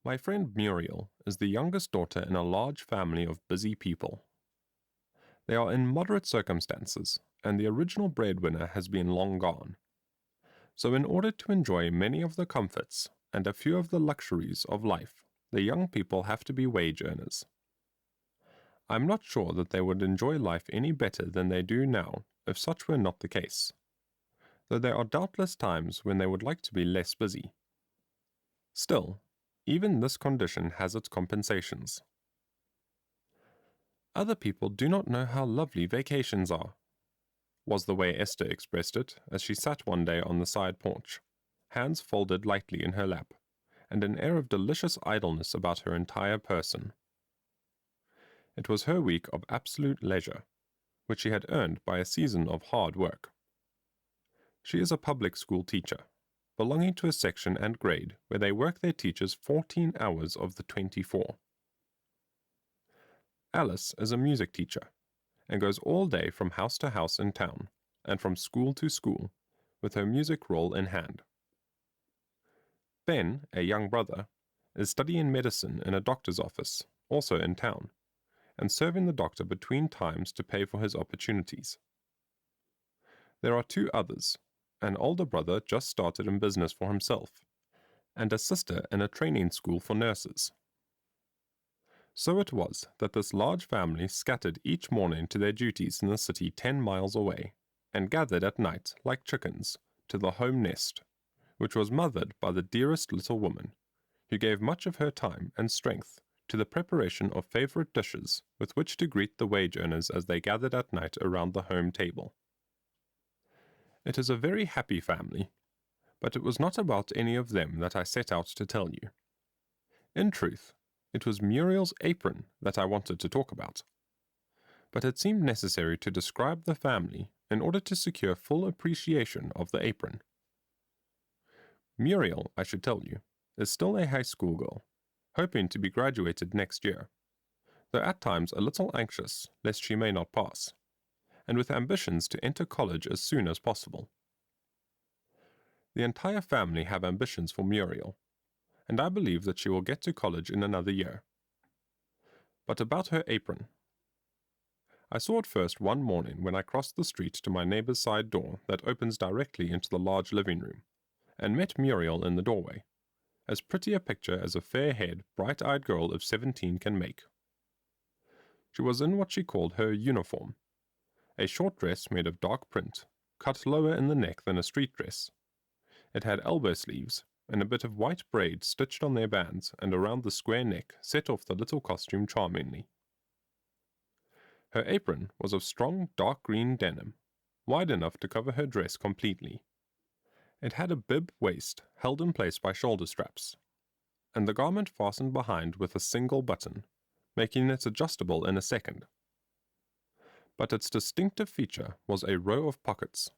My friend Muriel is the youngest daughter in a large family of busy people. They are in moderate circumstances, and the original breadwinner has been long gone. So in order to enjoy many of the comforts and a few of the luxuries of life, the young people have to be wage earners. I'm not sure that they would enjoy life any better than they do now if such were not the case, though there are doubtless times when they would like to be less busy. Still, even this condition has its compensations. Other people do not know how lovely vacations are, was the way Esther expressed it as she sat one day on the side porch, hands folded lightly in her lap, and an air of delicious idleness about her entire person. It was her week of absolute leisure, which she had earned by a season of hard work. She is a public school teacher, belonging to a section and grade where they work their teachers 14 hours of the 24. Alice is a music teacher, and goes all day from house to house in town, and from school to school, with her music roll in hand. Ben, a young brother, is studying medicine in a doctor's office, also in town, and serving the doctor between times to pay for his opportunities. There are two others, an older brother just started in business for himself, and a sister in a training school for nurses. So it was that this large family scattered each morning to their duties in the city 10 miles away, and gathered at night, like chickens, to the home nest, which was mothered by the dearest little woman, who gave much of her time and strength to the preparation of favorite dishes with which to greet the wage earners as they gathered at night around the home table. It is a very happy family, but it was not about any of them that I set out to tell you. In truth, it was Muriel's apron that I wanted to talk about. But it seemed necessary to describe the family in order to secure full appreciation of the apron. Muriel, I should tell you, is still a high school girl, hoping to be graduated next year, though at times a little anxious lest she may not pass, and with ambitions to enter college as soon as possible. The entire family have ambitions for Muriel, and I believe that she will get to college in another year. But about her apron. I saw it first one morning when I crossed the street to my neighbor's side door that opens directly into the large living room, and met Muriel in the doorway, as pretty a picture as a fair-haired, bright-eyed girl of 17 can make. She was in what she called her uniform, a short dress made of dark print, cut lower in the neck than a street dress. It had elbow sleeves, and a bit of white braid stitched on their bands and around the square neck set off the little costume charmingly. Her apron was of strong dark green denim, wide enough to cover her dress completely. It had a bib waist held in place by shoulder straps, and the garment fastened behind with a single button, making it adjustable in a second. But its distinctive feature was a row of pockets,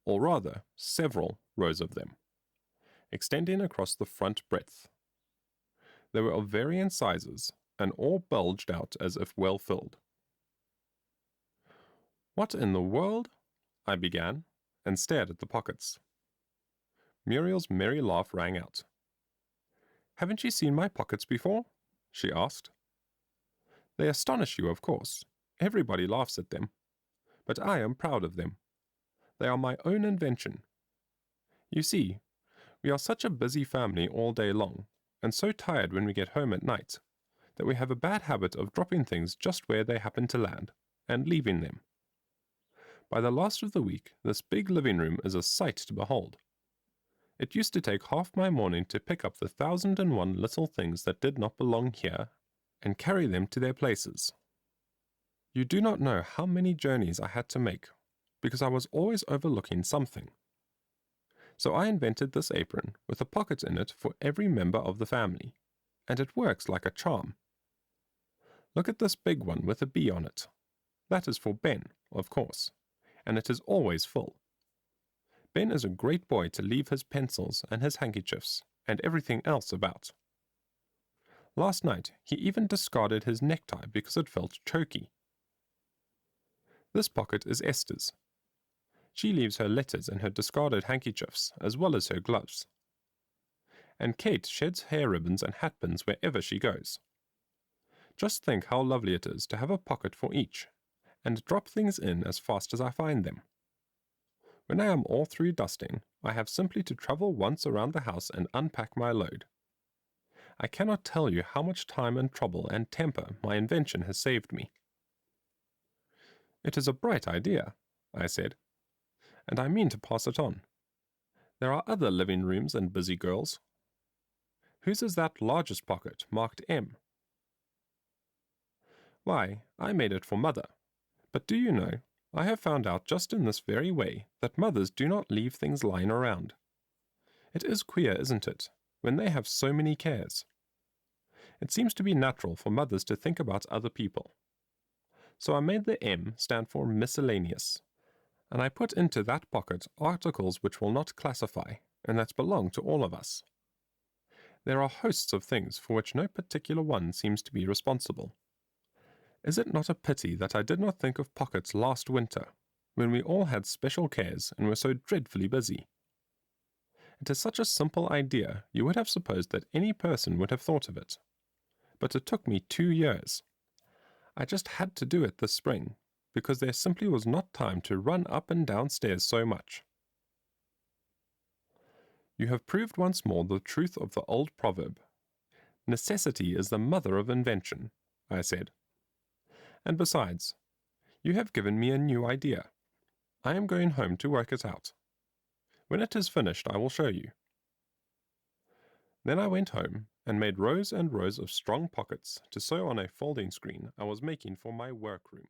or rather several rows of them, extending across the front breadth. They were of varying sizes, and all bulged out as if well filled. "What in the world?" I began, and stared at the pockets. Muriel's merry laugh rang out. "Haven't you seen my pockets before?" she asked. "They astonish you, of course. Everybody laughs at them. But I am proud of them. They are my own invention. You see, we are such a busy family all day long, and so tired when we get home at night, that we have a bad habit of dropping things just where they happen to land, and leaving them. By the last of the week, this big living room is a sight to behold. It used to take half my morning to pick up the 1,001 little things that did not belong here, and carry them to their places. You do not know how many journeys I had to make, because I was always overlooking something. So I invented this apron with a pocket in it for every member of the family, and it works like a charm. Look at this big one with a bee on it. That is for Ben, of course, and it is always full. Ben is a great boy to leave his pencils and his handkerchiefs and everything else about. Last night he even discarded his necktie because it felt choky. This pocket is Esther's. She leaves her letters and her discarded handkerchiefs as well as her gloves. and Kate sheds hair ribbons and hat pins wherever she goes. Just think how lovely it is to have a pocket for each, and drop things in as fast as I find them. When I am all through dusting, I have simply to travel once around the house and unpack my load. I cannot tell you how much time and trouble and temper my invention has saved me. It is a bright idea, I said, and I mean to pass it on. There are other living rooms and busy girls. Whose is that largest pocket, marked M? Why, I made it for Mother. But do you know, I have found out just in this very way that mothers do not leave things lying around. It is queer, isn't it, when they have so many cares? It seems to be natural for mothers to think about other people. So I made the M stand for miscellaneous, and I put into that pocket articles which will not classify, and that belong to all of us. There are hosts of things for which no particular one seems to be responsible. Is it not a pity that I did not think of pockets last winter, when we all had special cares and were so dreadfully busy? It is such a simple idea you would have supposed that any person would have thought of it. But it took me 2 years. I just had to do it this spring, because there simply was not time to run up and down stairs so much. You have proved once more the truth of the old proverb. Necessity is the mother of invention, I said. And besides, you have given me a new idea. I am going home to work it out. When it is finished, I will show you. Then I went home and made rows and rows of strong pockets to sew on a folding screen I was making for my workroom.